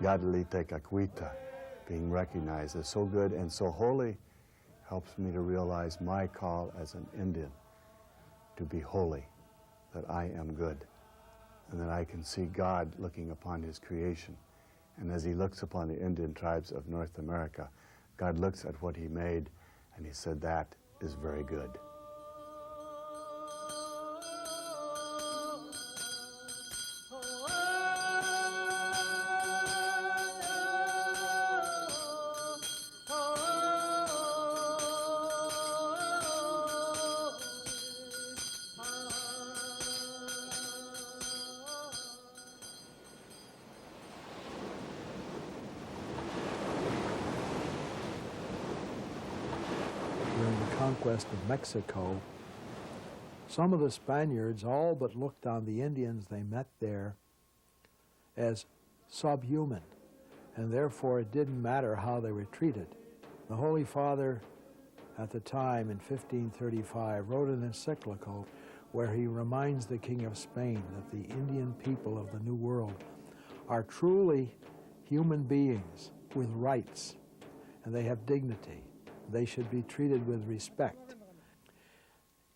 godly Tekakwitha, being recognized as so good and so holy, helps me to realize my call as an Indian to be holy, that I am good, and that I can see God looking upon his creation. And as he looks upon the Indian tribes of North America, God looks at what he made, and he said, that is very good. During the conquest of Mexico, some of the Spaniards all but looked on the Indians they met there as subhuman, and therefore it didn't matter how they were treated. The Holy Father at the time, in 1535, wrote an encyclical where he reminds the King of Spain that the Indian people of the New World are truly human beings with rights, and they have dignity. They should be treated with respect.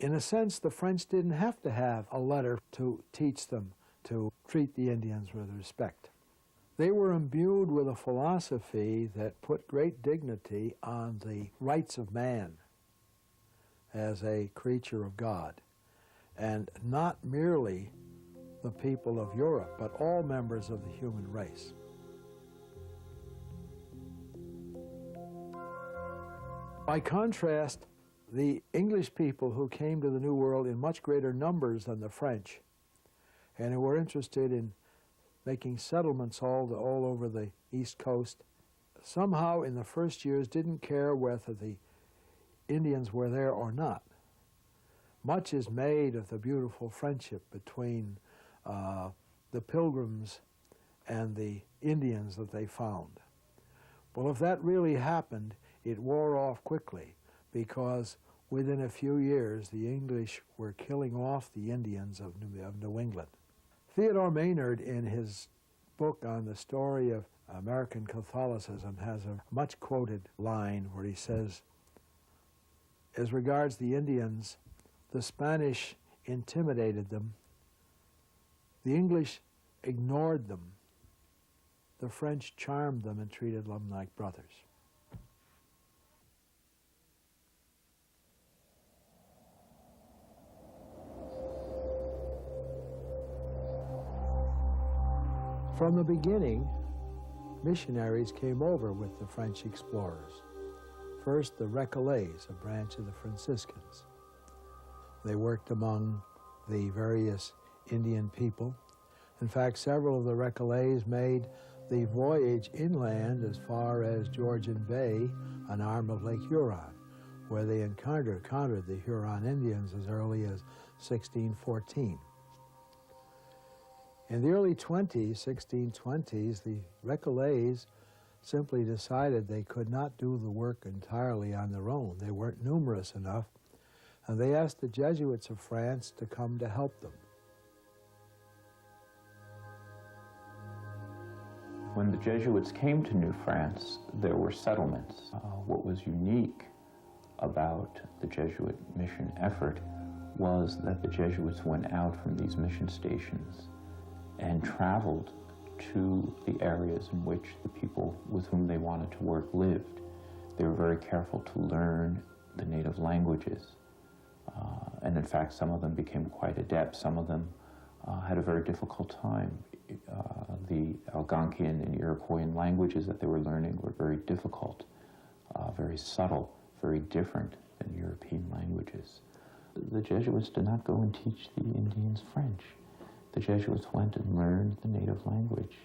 In a sense, the French didn't have to have a letter to teach them to treat the Indians with respect. They were imbued with a philosophy that put great dignity on the rights of man as a creature of God, and not merely the people of Europe, but all members of the human race. By contrast, the English people who came to the New World in much greater numbers than the French, and who were interested in making settlements all over the East Coast, somehow in the first years didn't care whether the Indians were there or not. Much is made of the beautiful friendship between the Pilgrims and the Indians that they found. Well, if that really happened, it wore off quickly, because within a few years the English were killing off the Indians of New England. Theodore Maynard, in his book on the story of American Catholicism, has a much quoted line where he says, as regards the Indians, the Spanish intimidated them, the English ignored them, the French charmed them and treated them like brothers. From the beginning, missionaries came over with the French explorers. First, the Recollets, a branch of the Franciscans. They worked among the various Indian people. In fact, several of the Recollets made the voyage inland as far as Georgian Bay, an arm of Lake Huron, where they encountered the Huron Indians as early as 1614. In the early 1620s, the Recollets simply decided they could not do the work entirely on their own. They weren't numerous enough, and they asked the Jesuits of France to come to help them. When the Jesuits came to New France, there were settlements. What was unique about the Jesuit mission effort was that the Jesuits went out from these mission stations and traveled to the areas in which the people with whom they wanted to work lived. They were very careful to learn the native languages. And in fact, some of them became quite adept. Some of them had a very difficult time. The Algonquian and Iroquoian languages that they were learning were very difficult, very subtle, very different than European languages. The Jesuits did not go and teach the Indians French. The Jesuits went and learned the native language.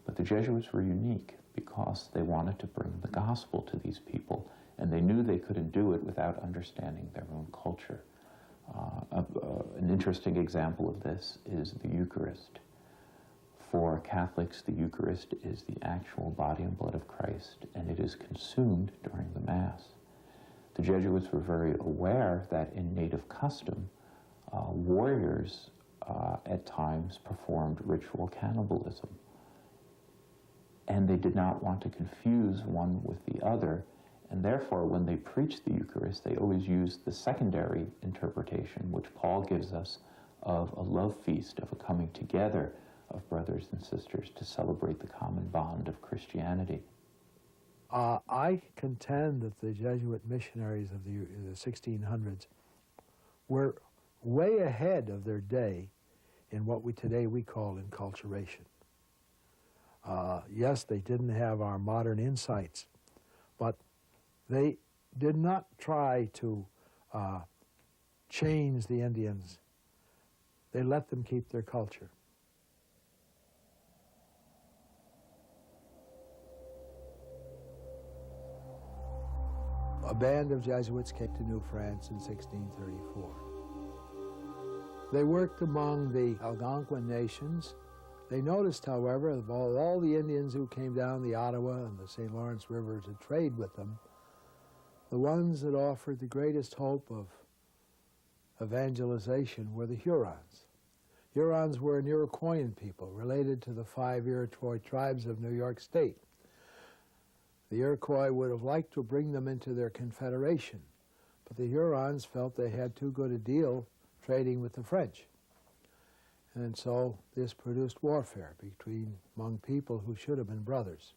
But the Jesuits were unique because they wanted to bring the gospel to these people, and they knew they couldn't do it without understanding their own culture. An interesting example of this is the Eucharist. For Catholics, the Eucharist is the actual body and blood of Christ, and it is consumed during the Mass. The Jesuits were very aware that in native custom, warriors at times performed ritual cannibalism. and they did not want to confuse one with the other, and therefore when they preached the Eucharist, they always used the secondary interpretation, which Paul gives us, of a love feast, of a coming together of brothers and sisters to celebrate the common bond of Christianity. I contend that the Jesuit missionaries of the 1600s were way ahead of their day in what today we call enculturation. Yes, they didn't have our modern insights, but they did not try to change the Indians. They let them keep their culture. A band of Jesuits came to New France in 1634. They worked among the Algonquin nations. They noticed, however, of all the Indians who came down the Ottawa and the St. Lawrence River to trade with them, the ones that offered the greatest hope of evangelization were the Hurons. Hurons were an Iroquoian people related to the 5 Iroquois tribes of New York State. The Iroquois would have liked to bring them into their confederation, but the Hurons felt they had too good a deal trading with the French. And so this produced warfare among people who should have been brothers.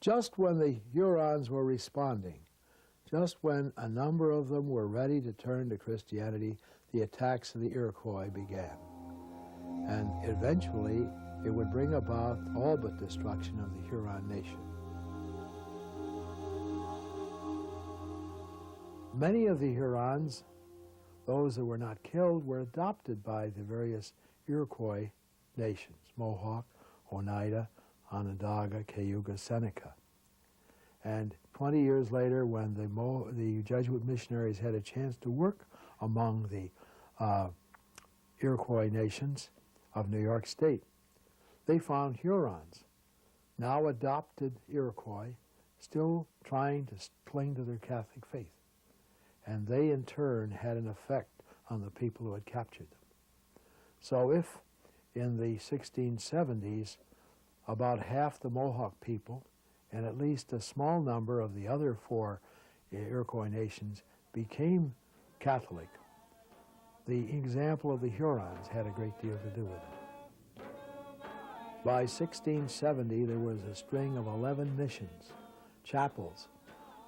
Just when the Hurons were responding, just when a number of them were ready to turn to Christianity, the attacks of the Iroquois began. And eventually, it would bring about all but destruction of the Huron nation. Many of the Hurons, those that were not killed, were adopted by the various Iroquois nations, Mohawk, Oneida, Onondaga, Cayuga, Seneca. And 20 years later, when the Jesuit missionaries had a chance to work among the Iroquois nations of New York State, they found Hurons, now adopted Iroquois, still trying to cling to their Catholic faith. And they, in turn, had an effect on the people who had captured them. So if in the 1670s, about half the Mohawk people and at least a small number of the other 4 Iroquois nations became Catholic, the example of the Hurons had a great deal to do with it. By 1670, there was a string of 11 missions, chapels,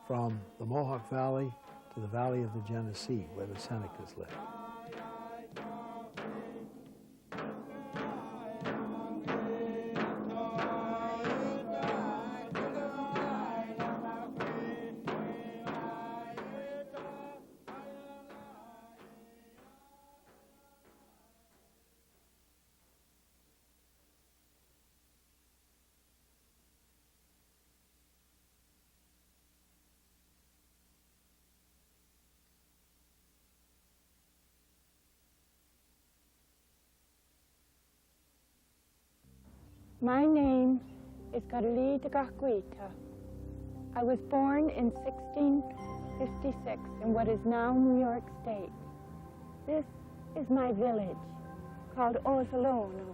from the Mohawk Valley to the Valley of the Genesee, where the Senecas lived. My name is Kateri Tekakwitha. I was born in 1656 in what is now New York State. This is my village, called Ozalono.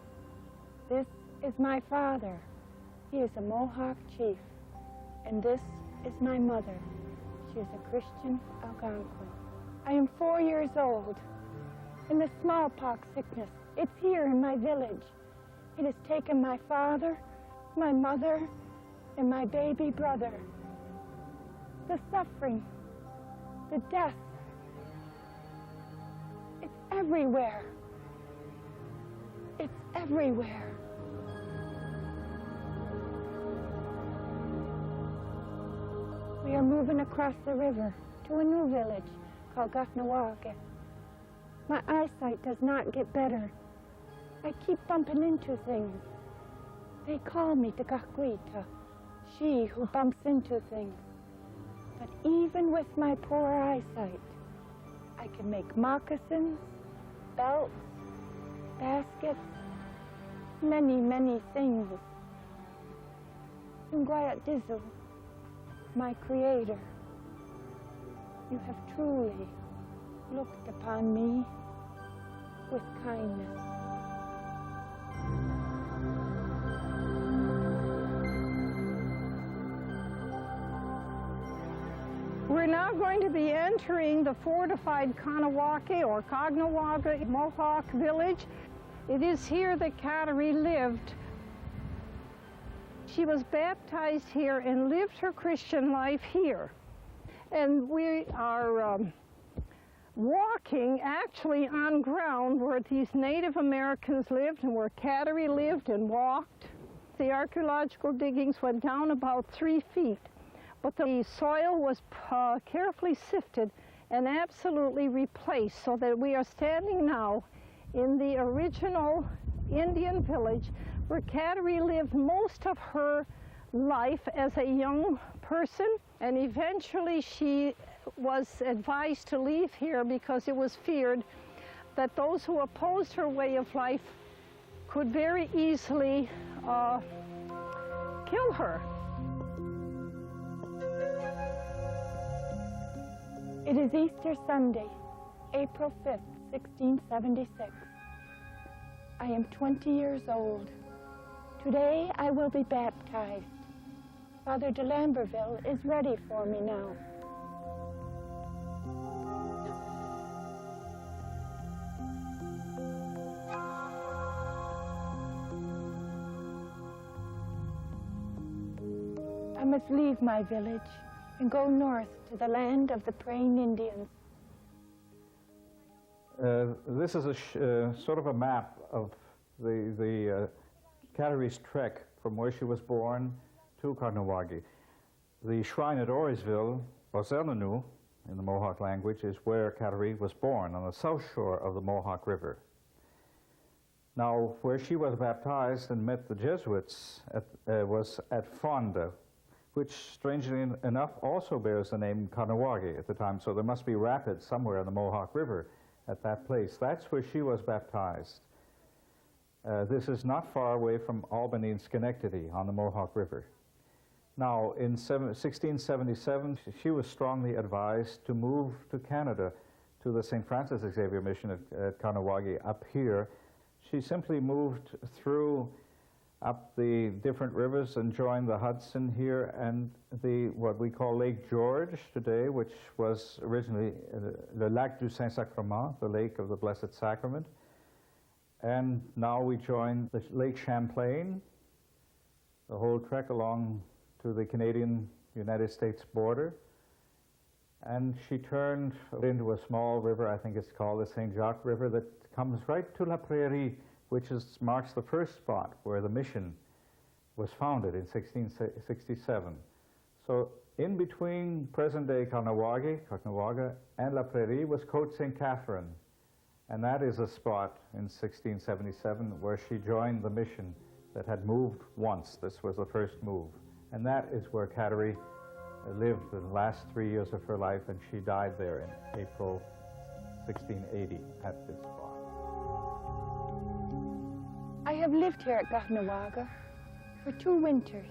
This is my father. He is a Mohawk chief. And this is my mother. She is a Christian Algonquin. I am 4 years old, and the smallpox sickness, it's here in my village. It has taken my father, my mother, and my baby brother. The suffering, the death, it's everywhere. It's everywhere. We are moving across the river to a new village called KAHNAWAKE. My eyesight does not get better. I keep bumping into things. They call me Tekakwitha, she who bumps into things. But even with my poor eyesight, I can make moccasins, belts, baskets, many, many things. Ngwayat Dizu, my creator, you have truly looked upon me with kindness. going to be entering the fortified KAHNAWAKE or KAHNAWAKE Mohawk village. It is here that Kateri lived. She was baptized here and lived her Christian life here. And we are walking actually on ground where these Native Americans lived and where Kateri lived and walked. The archaeological diggings went down about 3 feet, but the soil was carefully sifted and absolutely replaced, so that we are standing now in the original Indian village where Kateri lived most of her life as a young person, and eventually she was advised to leave here because it was feared that those who opposed her way of life could very easily kill her. It is Easter Sunday, April 5th, 1676. I am 20 years old. Today I will be baptized. Father de Lamberville is ready for me now. I must leave my village and go north to the land of the praying Indians. This is a sort of a map of the Kateri's trek from where she was born to KAHNAWAKE. The shrine at Orisville, or Zelanu in the Mohawk language, is where Kateri was born, on the south shore of the Mohawk River. Now, where she was baptized and met the Jesuits was at Fonda, which, strangely enough, also bears the name KAHNAWAKE at the time, so there must be rapids somewhere in the Mohawk River at that place. That's where she was baptized. This is not far away from Albany and Schenectady on the Mohawk River. Now, in 1677, she was strongly advised to move to Canada, to the St. Francis Xavier mission at KAHNAWAKE up here. She simply moved through up the different rivers and joined the Hudson here and what we call Lake George today, which was originally the Lac du Saint-Sacrement, the Lake of the Blessed Sacrament. And now we join the Lake Champlain, the whole trek along to the Canadian-United States border. And she turned into a small river, I think it's called the St. Jacques River, that comes right to La Prairie, which marks the first spot where the mission was founded in 1667. So in between present-day KAHNAWAKE, and La Prairie was Côte St. Catherine. And that is a spot in 1677 where she joined the mission that had moved once. This was the first move. And that is where Kateri lived the last 3 years of her life, and she died there in April 1680 at this spot. I have lived here at KAHNAWAKE for 2 winters,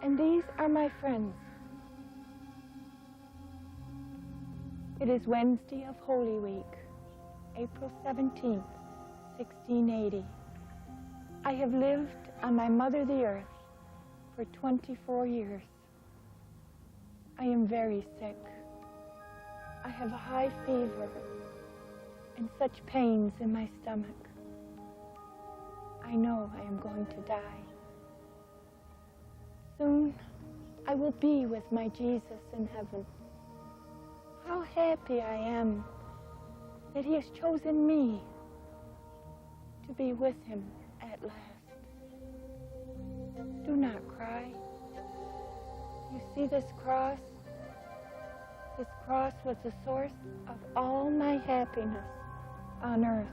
and these are my friends. It is Wednesday of Holy Week, April 17th, 1680. I have lived on my mother the earth for 24 years. I am very sick. I have a high fever and such pains in my stomach. I know I am going to die. Soon I will be with my Jesus in heaven. How happy I am that he has chosen me to be with him at last. Do not cry. You see this cross? This cross was the source of all my happiness on earth.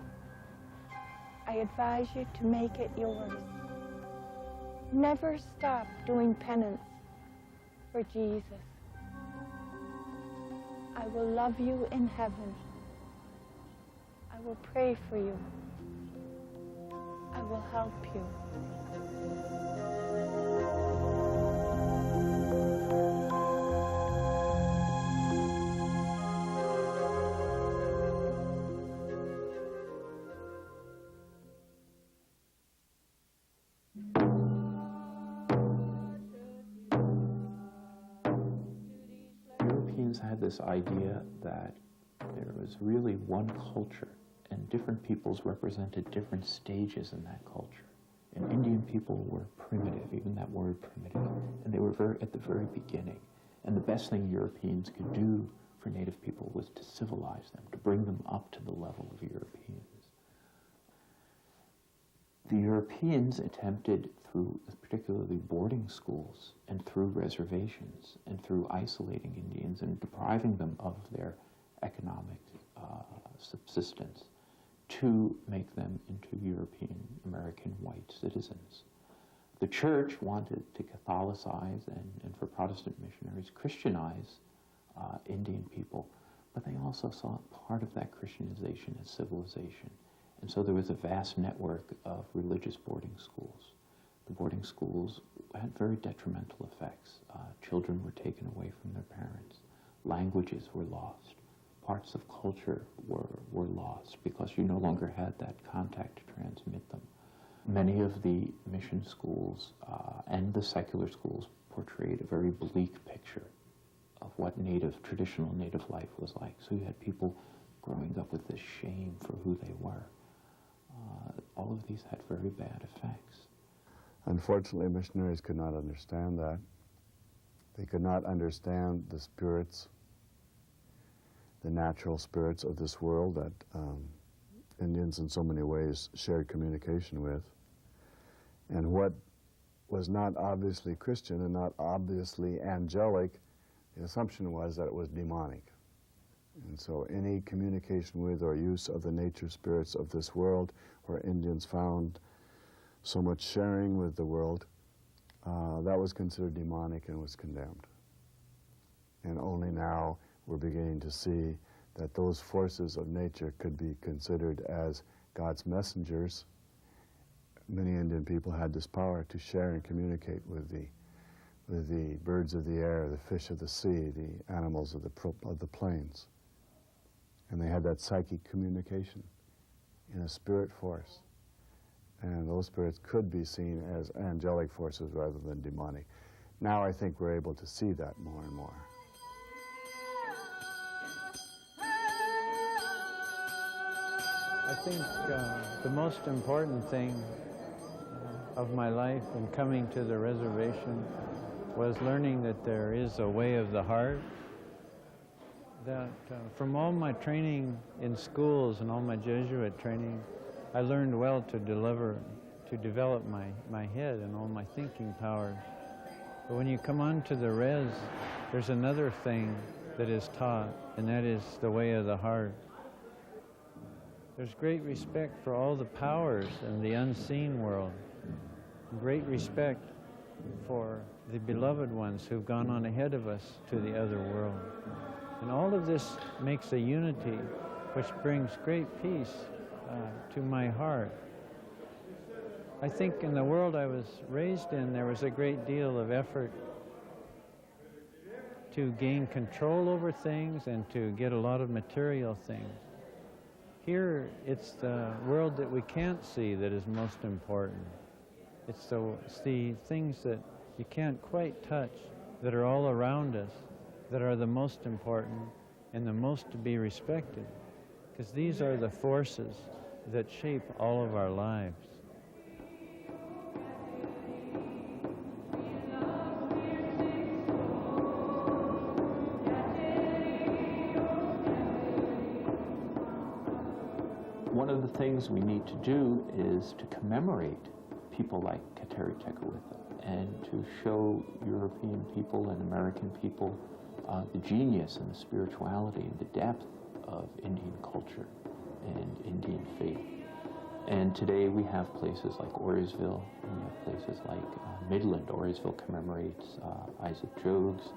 I advise you to make it yours. Never stop doing penance for Jesus. I will love you in heaven. I will pray for you. I will help you. Europeans had this idea that there was really one culture, and different peoples represented different stages in that culture. And Indian people were primitive, even that word primitive, and they were at the very beginning. And the best thing Europeans could do for native people was to civilize them, to bring them up to the level of Europeans. The Europeans attempted through particularly boarding schools and through reservations and through isolating Indians and depriving them of their economic subsistence to make them into European American white citizens. The church wanted to Catholicize and for Protestant missionaries Christianize Indian people, but they also saw part of that Christianization as civilization. And so there was a vast network of religious boarding schools. The boarding schools had very detrimental effects. Children were taken away from their parents. Languages were lost. Parts of culture were lost because you no longer had that contact to transmit them. Many of the mission schools and the secular schools portrayed a very bleak picture of what traditional native life was like. So you had people growing up with this shame for who they were. All of these had very bad effects. Unfortunately, missionaries could not understand that. They could not understand the spirits, the natural spirits of this world that Indians in so many ways shared communication with. And what was not obviously Christian and not obviously angelic, the assumption was that it was demonic. And so any communication with or use of the nature spirits of this world, where Indians found so much sharing with the world, that was considered demonic and was condemned. And only now we're beginning to see that those forces of nature could be considered as God's messengers. Many Indian people had this power to share and communicate with the birds of the air, the fish of the sea, the animals of the plains. And they had that psychic communication in a spirit force. And those spirits could be seen as angelic forces rather than demonic. Now I think we're able to see that more and more. I think the most important thing of my life in coming to the reservation was learning that there is a way of the heart. That from all my training in schools and all my Jesuit training, I learned well to develop my head and all my thinking powers. But when you come on to the res, there's another thing that is taught, and that is the way of the heart. There's great respect for all the powers in the unseen world, great respect for the beloved ones who've gone on ahead of us to the other world. And all of this makes a unity which brings great peace to my heart. I think in the world I was raised in, there was a great deal of effort to gain control over things and to get a lot of material things. Here, it's the world that we can't see that is most important. It's the things that you can't quite touch that are all around us that are the most important and the most to be respected, because these are the forces that shape all of our lives. One of the things we need to do is to commemorate people like Kateri Tekakwitha and to show European people and American people the genius and the spirituality and the depth of Indian culture and Indian faith. And today we have places like Orisville, and we have places like Midland. Orisville commemorates Isaac Jogues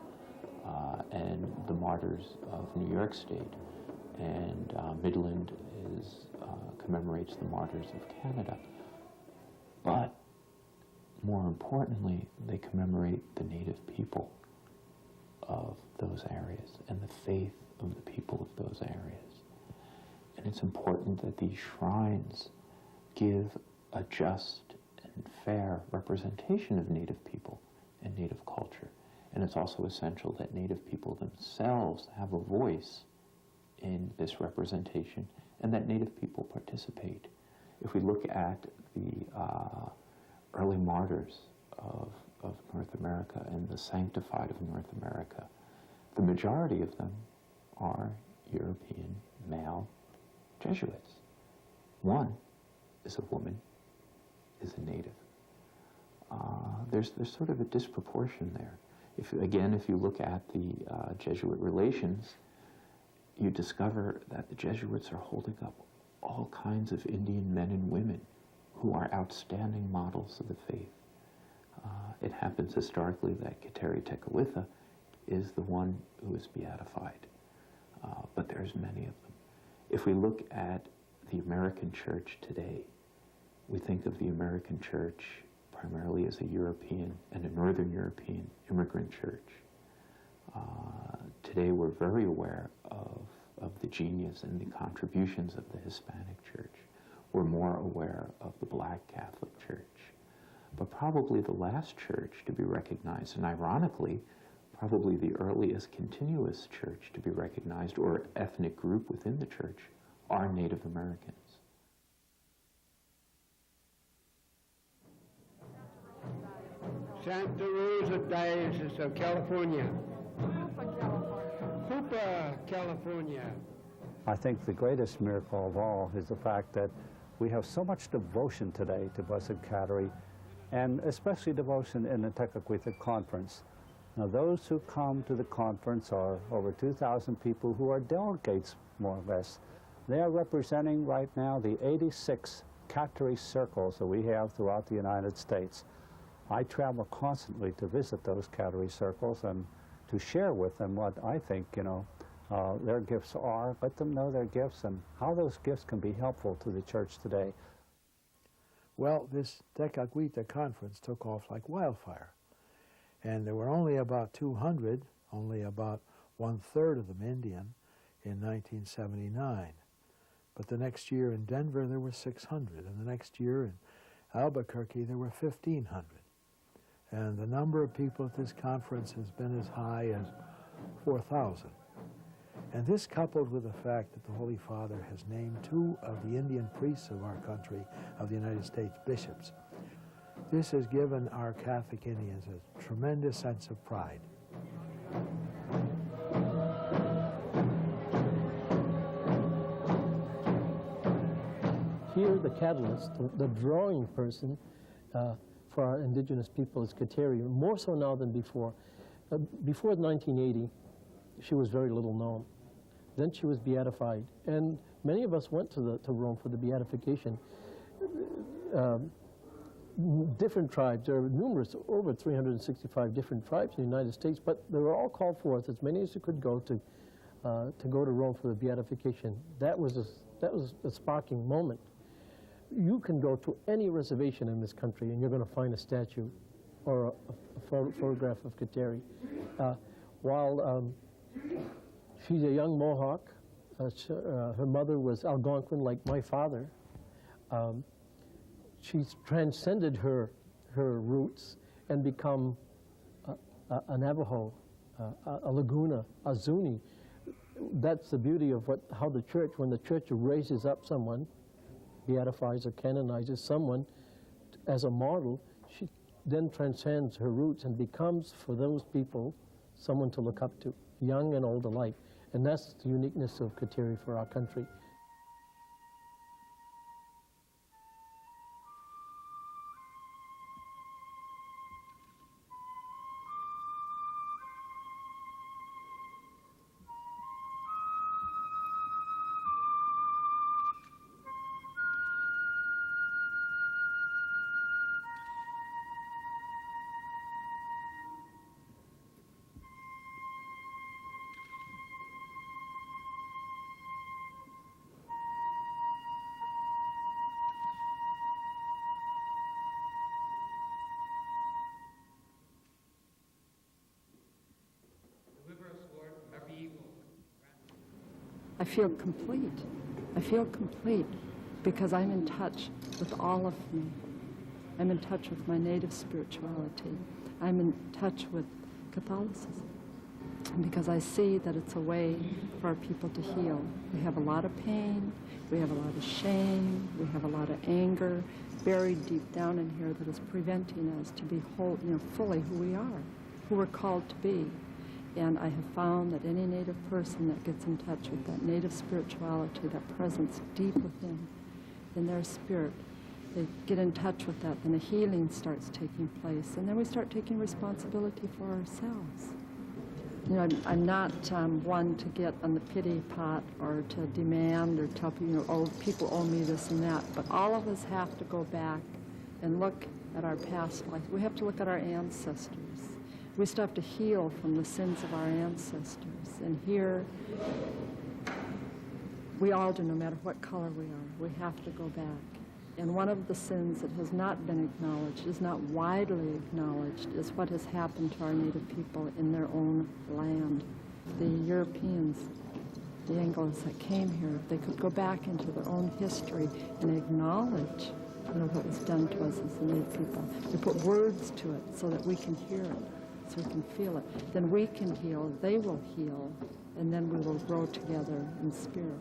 and the martyrs of New York State. And Midland commemorates the martyrs of Canada. But more importantly, they commemorate the native people of those areas and the faith of the people of those areas. And it's important that these shrines give a just and fair representation of native people and native culture. And it's also essential that Native people themselves have a voice in this representation and that Native people participate. If we look at the early martyrs of North America and the sanctified of North America, the majority of them are European male Jesuits. One is a woman, is a native. There's sort of a disproportion there. If you look at the Jesuit relations, you discover that the Jesuits are holding up all kinds of Indian men and women who are outstanding models of the faith. It happens historically that Kateri Tekakwitha is the one who is beatified, but there's many of them. If we look at the American church today, we think of the American church primarily as a European and a Northern European immigrant church. Today we're very aware of the genius and the contributions of the Hispanic church. We're more aware of the Black Catholic Church. But probably the last church to be recognized, and ironically, probably the earliest continuous church to be recognized, or ethnic group within the church, are Native Americans. Santa Rosa Diocese of California. Hoopa, California. I think the greatest miracle of all is the fact that we have so much devotion today to Blessed Kateri, and especially devotion in the Tekakwitha conference. Now, those who come to the conference are over 2,000 people who are delegates, more or less. They are representing right now the 86 Kateri circles that we have throughout the United States. I travel constantly to visit those Kateri circles and to share with them what I think, their gifts are, let them know their gifts and how those gifts can be helpful to the church today. Well, this Tekakwitha conference took off like wildfire. And there were only about 200, only about 1/3 of them Indian, in 1979. But the next year in Denver, there were 600. And the next year in Albuquerque, there were 1,500. And the number of people at this conference has been as high as 4,000. And this, coupled with the fact that the Holy Father has named 2 of the Indian priests of our country, of the United States, bishops, this has given our Catholic Indians a tremendous sense of pride. Here, the catalyst, the drawing person for our indigenous people is Kateri, more so now than before. Before 1980, she was very little known. Then she was beatified, and many of us went to Rome for the beatification. Different tribes, there are numerous, over 365 different tribes in the United States, but they were all called forth, as many as you could go to Rome for the beatification. That was a sparking moment. You can go to any reservation in this country and you're going to find a statue or a photograph of Kateri. While she's a young Mohawk, her mother was Algonquin like my father. She's transcended her roots and become a Navajo, a Laguna, a Zuni. That's the beauty of how the church, when the church raises up someone, beatifies or canonizes someone as a model, she then transcends her roots and becomes, for those people, someone to look up to, young and old alike. And that's the uniqueness of Kateri for our country. I feel complete. I feel complete because I'm in touch with all of me. I'm in touch with my native spirituality. I'm in touch with Catholicism. Because I see that it's a way for our people to heal. We have a lot of pain, we have a lot of shame, we have a lot of anger buried deep down in here that is preventing us to be whole, fully who we are, who we're called to be. And I have found that any Native person that gets in touch with that Native spirituality, that presence deep within, in their spirit, they get in touch with that, then a healing starts taking place, and then we start taking responsibility for ourselves. I'm not one to get on the pity pot or to demand or tell people, oh, people owe me this and that, but all of us have to go back and look at our past life. We have to look at our ancestors. We still have to heal from the sins of our ancestors. And here, we all do, no matter what color we are. We have to go back. And one of the sins that has not been acknowledged, is not widely acknowledged, is what has happened to our Native people in their own land. The Europeans, the Anglos that came here, if they could go back into their own history and acknowledge what was done to us as the Native people. They put words to it so that we can hear it, so we can feel it. Then we can heal, they will heal, and then we will grow together in spirit.